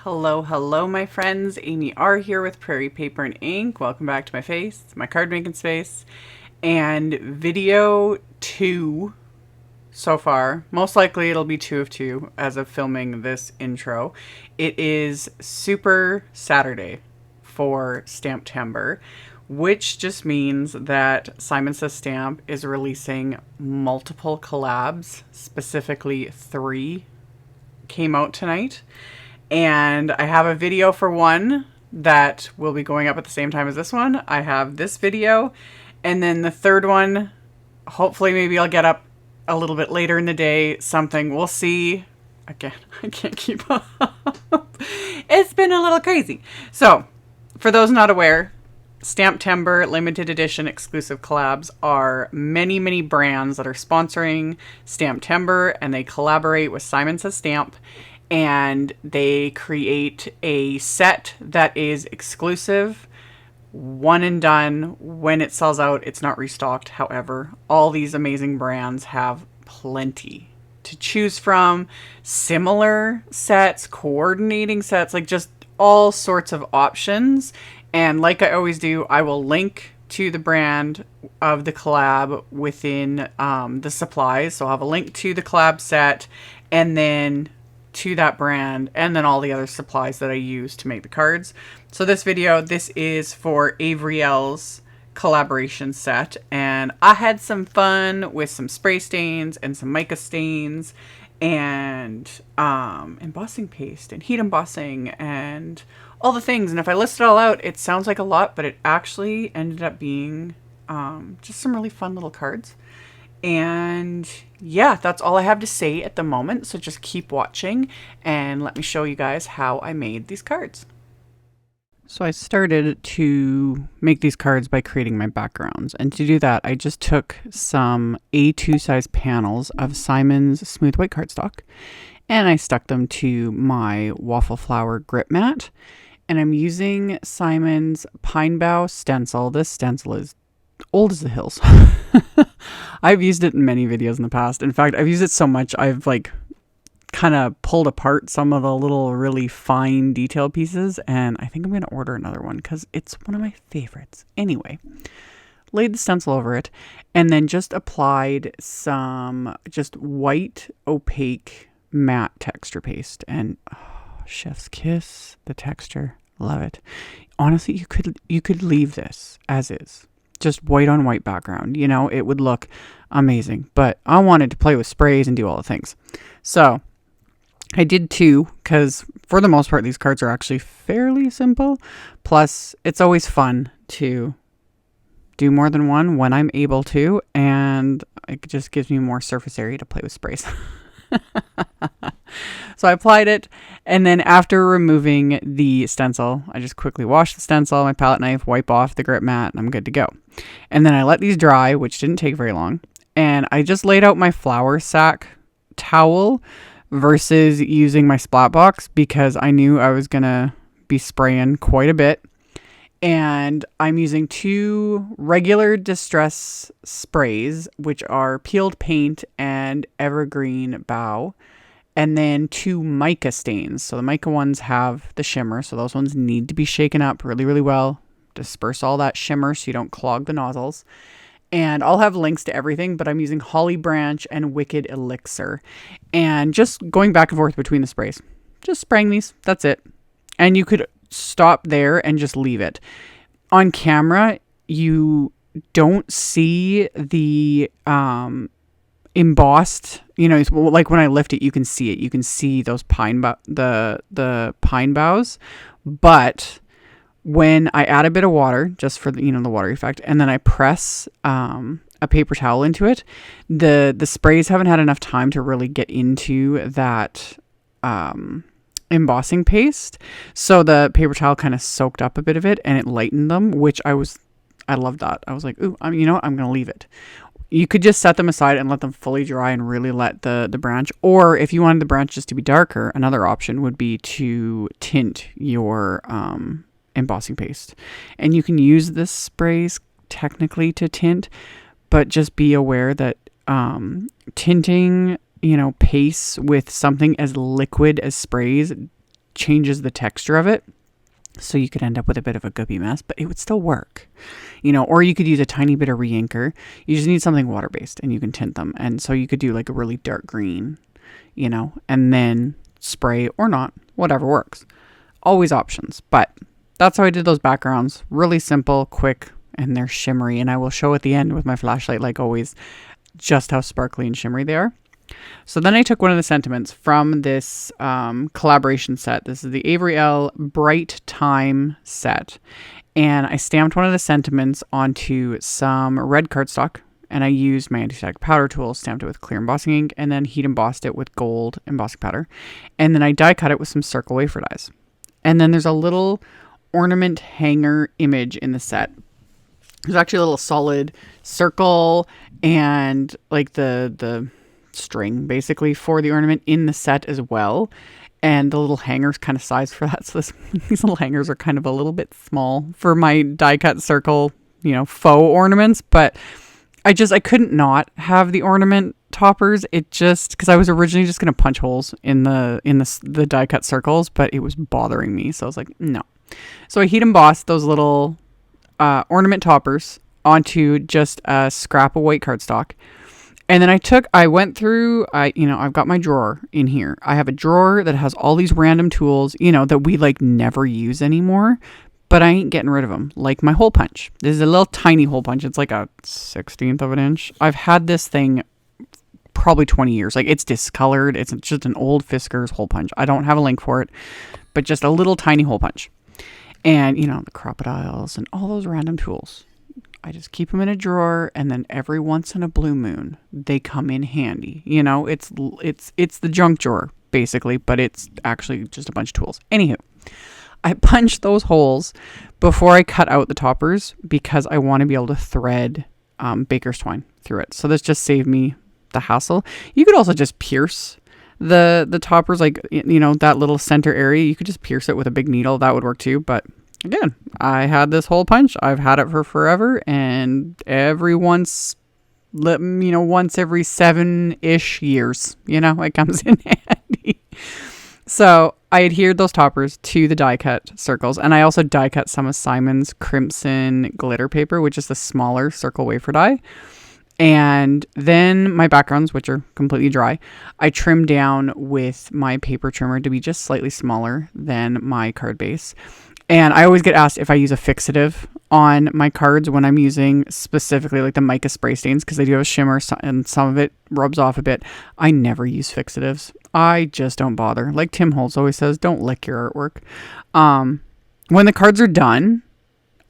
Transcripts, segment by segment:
Hello, hello, my friends. AmyR here with Prairie Paper and Ink. Welcome back to my card making space. And video 2 so far. Most likely it'll be 2 of 2 as of filming this intro. It is Super Saturday for STAMPtember, which just means that Simon Says Stamp is releasing multiple collabs, specifically 3 came out tonight. And I have a video for one that will be going up at the same time as this one. I have this video. And then the third one, hopefully maybe I'll get up a little bit later in the day. Something. We'll see. Again, I can't keep up. It's been a little crazy. So, for those not aware, STAMPtember limited edition exclusive collabs are many, many brands that are sponsoring STAMPtember, and they collaborate with Simon Says Stamp. And they create a set that is exclusive, one and done. When it sells out, it's not restocked. However, all these amazing brands have plenty to choose from. Similar sets, coordinating sets, like just all sorts of options. And like I always do, I will link to the brand of the collab within the supplies. So I'll have a link to the collab set and then to that brand, and then all the other supplies that I use to make the cards. So this video, this is for Avery Elle's collaboration set, and I had some fun with some spray stains and some mica stains and embossing paste and heat embossing and all the things. And if I list it all out, it sounds like a lot, but it actually ended up being just some really fun little cards. And yeah, that's all I have to say at the moment. So just keep watching and let me show you guys how I made these cards. So I started to make these cards by creating my backgrounds. And to do that, I just took some A2 size panels of Simon's smooth white cardstock and I stuck them to my Waffle Flower grip mat. And I'm using Simon's Pine Bough stencil. This stencil is old as the hills. I've used it in many videos in the past. In fact, I've used it so much I've like kind of pulled apart some of the little really fine detail pieces, and I think I'm going to order another one because it's one of my favorites. Anyway, laid the stencil over it and then just applied some just white opaque matte texture paste, and chef's kiss, the texture, love it. Honestly, you could leave this as is. Just white on white background, you know, it would look amazing, but I wanted to play with sprays and do all the things. So I did 2 because for the most part, these cards are actually fairly simple. Plus it's always fun to do more than one when I'm able to, and it just gives me more surface area to play with sprays. So I applied it, and then after removing the stencil, I just quickly washed the stencil, my palette knife, wipe off the grip mat, and I'm good to go. And then I let these dry, which didn't take very long, and I just laid out my flour sack towel versus using my splat box because I knew I was gonna be spraying quite a bit. And I'm using 2 regular distress sprays, which are peeled paint and evergreen BOUGH, and then 2 mica stains. So the mica ones have the shimmer, so those ones need to be shaken up really, really well. Disperse all that shimmer so you don't clog the nozzles. And I'll have links to everything, but I'm using Holly Branch and Wicked Elixir. And just going back and forth between the sprays. Just spraying these, that's it. And you could stop there and just leave it. On camera, you don't see the embossed, you know, like when I lift it, you can see it. You can see those the pine boughs. But when I add a bit of water, just for the, you know, the water effect, and then I press a paper towel into it, the sprays haven't had enough time to really get into that embossing paste, so the paper towel kind of soaked up a bit of it and it lightened them, which I loved that. I was like, ooh, you know what, I'm gonna leave it. You could just set them aside and let them fully dry and really let the branch, or if you wanted the branch just to be darker, another option would be to tint your embossing paste. And you can use this sprays technically to tint, but just be aware that tinting, you know, paste with something as liquid as sprays changes the texture of it. So you could end up with a bit of a goopy mess, but it would still work, you know, or you could use a tiny bit of re-inker. You just need something water-based and you can tint them. And so you could do like a really dark green, you know, and then spray or not, whatever works. Always options, but that's how I did those backgrounds. Really simple, quick, and they're shimmery. And I will show at the end with my flashlight, like always, just how sparkly and shimmery they are. So then I took one of the sentiments from this collaboration set. This is the Avery Elle Bright Time set. And I stamped one of the sentiments onto some red cardstock. And I used my anti-static powder tool, stamped it with clear embossing ink, and then heat embossed it with gold embossing powder. And then I die cut it with some circle wafer dies. And then there's a little ornament hanger image in the set. There's actually a little solid circle and like the string basically for the ornament in the set as well, and the little hangers kind of sized for that. So these little hangers are kind of a little bit small for my die cut circle, you know, faux ornaments, but I couldn't not have the ornament toppers. It just, because I was originally just going to punch holes in the die cut circles, but it was bothering me, so I was like, no. So I heat embossed those little ornament toppers onto just a scrap of white cardstock. And then I went through, I've got my drawer in here. I have a drawer that has all these random tools, you know, that we like never use anymore, but I ain't getting rid of them. Like my hole punch. This is a little tiny hole punch. It's like a 1/16 of an inch. I've had this thing probably 20 years. Like it's discolored. It's just an old Fisker's hole punch. I don't have a link for it, but just a little tiny hole punch. And, you know, the crocodiles and all those random tools. I just keep them in a drawer, and then every once in a blue moon, they come in handy. You know, it's the junk drawer, basically, but it's actually just a bunch of tools. Anywho, I punch those holes before I cut out the toppers because I want to be able to thread baker's twine through it. So this just saved me the hassle. You could also just pierce the toppers, like, you know, that little center area. You could just pierce it with a big needle. That would work too, but again, I had this hole punch. I've had it for forever, and once every 7-ish years, you know, it comes in handy. So I adhered those toppers to the die cut circles, and I also die cut some of Simon's Crimson glitter paper, which is the smaller circle wafer die. And then my backgrounds, which are completely dry, I trimmed down with my paper trimmer to be just slightly smaller than my card base. And I always get asked if I use a fixative on my cards when I'm using specifically like the mica spray stains, because they do have a shimmer and some of it rubs off a bit. I never use fixatives. I just don't bother. Like Tim Holtz always says, don't lick your artwork. When the cards are done,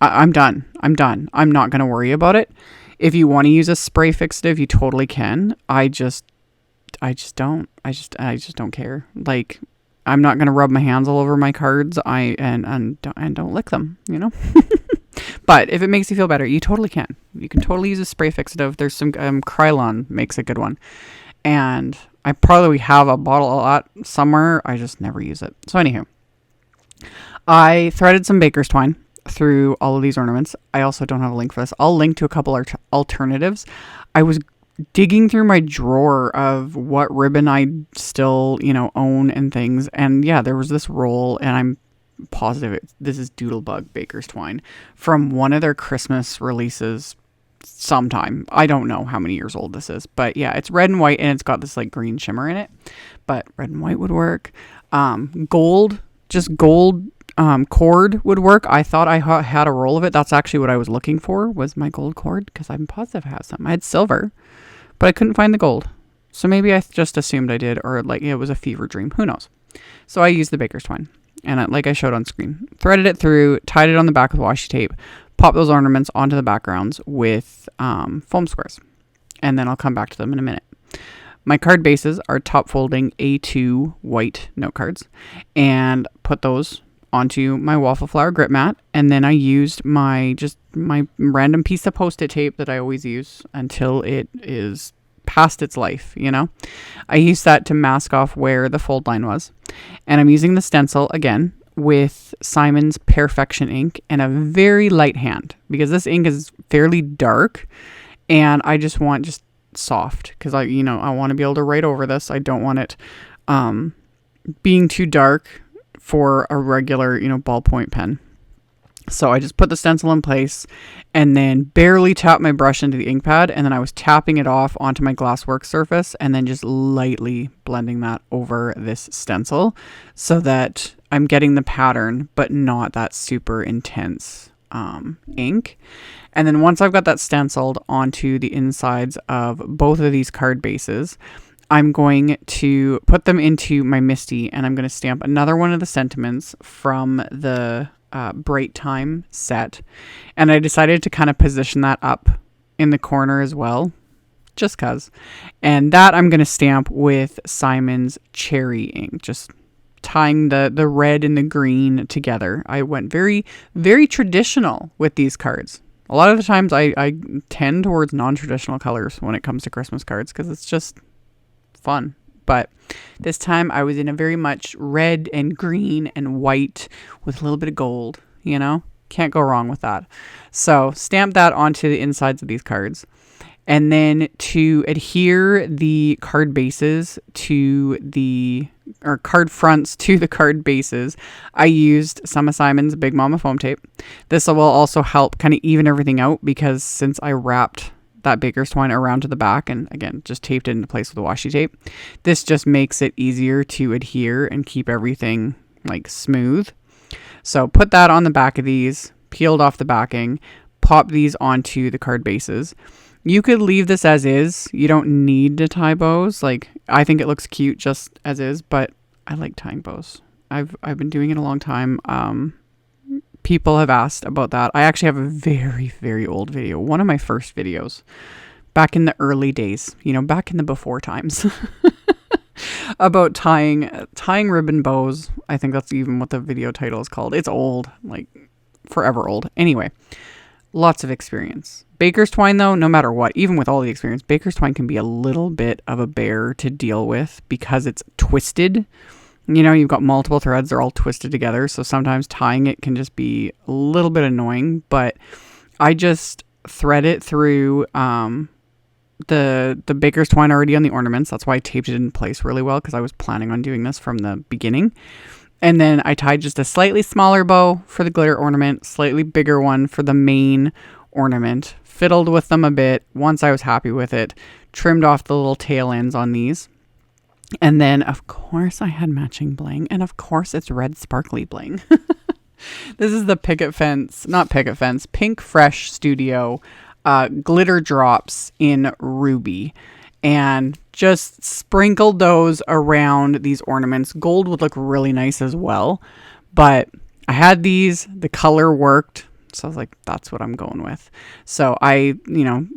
I'm done. I'm not going to worry about it. If you want to use a spray fixative, you totally can. I just don't care. Like, I'm not going to rub my hands all over my cards. And don't lick them, you know. But if it makes you feel better, you totally can. You can totally use a spray fixative. There's some Krylon makes a good one, and I probably have a bottle of that somewhere. I just never use it. So anywho, I threaded some baker's twine through all of these ornaments. I also don't have a link for this. I'll link to a couple alternatives. I was digging through my drawer of what ribbon I still, you know, own and things. And yeah, there was this roll, and I'm positive this is Doodlebug baker's twine from one of their Christmas releases sometime. I don't know how many years old this is, but yeah, it's red and white, and it's got this like green shimmer in it, but red and white would work. Gold cord would work. I thought I had a roll of it. That's actually what I was looking for, was my gold cord, because I'm positive I have some. I had silver, but I couldn't find the gold. So maybe I just assumed I did, or like it was a fever dream. Who knows? So I used the baker's twine, and like I showed on screen, threaded it through, tied it on the back with washi tape, popped those ornaments onto the backgrounds with foam squares, and then I'll come back to them in a minute. My card bases are top folding A2 white note cards, and put those onto my Waffle Flower grip mat, and then I used my random piece of Post-it tape that I always use until it is past its life, you know. I used that to mask off where the fold line was, and I'm using the stencil again with Simon's Perfection ink and a very light hand, because this ink is fairly dark, and I just want soft, because I want to be able to write over this. I don't want it being too dark for a regular, ballpoint pen. So I just put the stencil in place and then barely tapped my brush into the ink pad, and then I was tapping it off onto my glass work surface and then just lightly blending that over this stencil so that I'm getting the pattern but not that super intense ink. And then once I've got that stenciled onto the insides of both of these card bases, I'm going to put them into my MISTI, and I'm going to stamp another one of the sentiments from the Bright Time set. And I decided to kind of position that up in the corner as well, just cause. And that I'm going to stamp with Simon's Cherry ink, just tying the red and the green together. I went very, very traditional with these cards. A lot of the times I tend towards non-traditional colors when it comes to Christmas cards because it's just fun. But this time I was in a very much red and green and white with a little bit of gold, Can't go wrong with that. So stamp that onto the insides of these cards. And then to adhere the card bases or card fronts to the card bases, I used some of Simon's Big Mama foam tape. This will also help kind of even everything out because since I wrapped that baker's twine around to the back and again just taped it into place with the washi tape, this just makes it easier to adhere and keep everything like smooth. So put that on the back of these, peeled off the backing, pop these onto the card bases. You could leave this as is. You don't need to tie bows. Like, I think it looks cute just as is, but I like tying bows. I've been doing it a long time. People have asked about that. I actually have a very, very old video. One of my first videos back in the early days, back in the before times about tying ribbon bows. I think that's even what the video title is called. It's old, like forever old. Anyway, lots of experience. Baker's twine though, no matter what, even with all the experience, baker's twine can be a little bit of a bear to deal with because it's twisted. You've got multiple threads, they're all twisted together. So sometimes tying it can just be a little bit annoying, but I just thread it through the baker's twine already on the ornaments. That's why I taped it in place really well because I was planning on doing this from the beginning. And then I tied just a slightly smaller bow for the glitter ornament, slightly bigger one for the main ornament, fiddled with them a bit. Once I was happy with it, trimmed off the little tail ends on these. And then, of course, I had matching bling. And of course, it's red sparkly bling. This is the Pink Fresh Studio glitter drops in ruby. And just sprinkled those around these ornaments. Gold would look really nice as well. But I had these. The color worked. So I was like, that's what I'm going with. So I,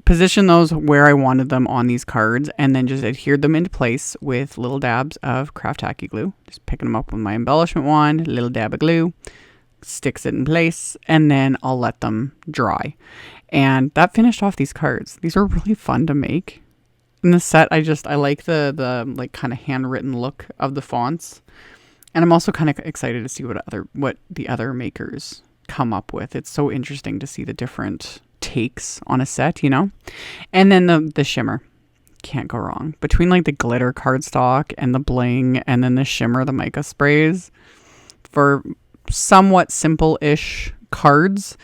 positioned those where I wanted them on these cards and then just adhered them into place with little dabs of craft tacky glue. Just picking them up with my embellishment wand, little dab of glue, sticks it in place, and then I'll let them dry. And that finished off these cards. These are really fun to make. In the set, I like the like kind of handwritten look of the fonts. And I'm also kind of excited to see what the other makers come up with. It's so interesting to see the different takes on a set, and then the shimmer, can't go wrong between like the glitter cardstock and the bling, and then the shimmer, the mica sprays for somewhat simple-ish cards.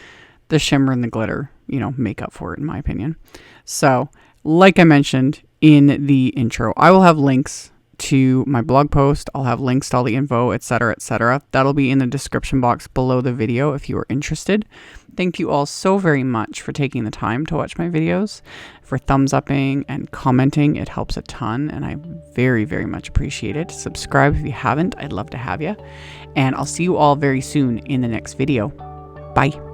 The shimmer and the glitter, make up for it in my opinion. So like I mentioned in the intro, I will have links to my blog post. I'll have links to all the info, etc., etc. That'll be in the description box below the video if you are interested. Thank you all so very much for taking the time to watch my videos, for thumbs upping and commenting. It helps a ton and I very, very much appreciate it. Subscribe if you haven't. I'd love to have you. And I'll see you all very soon in the next video. Bye.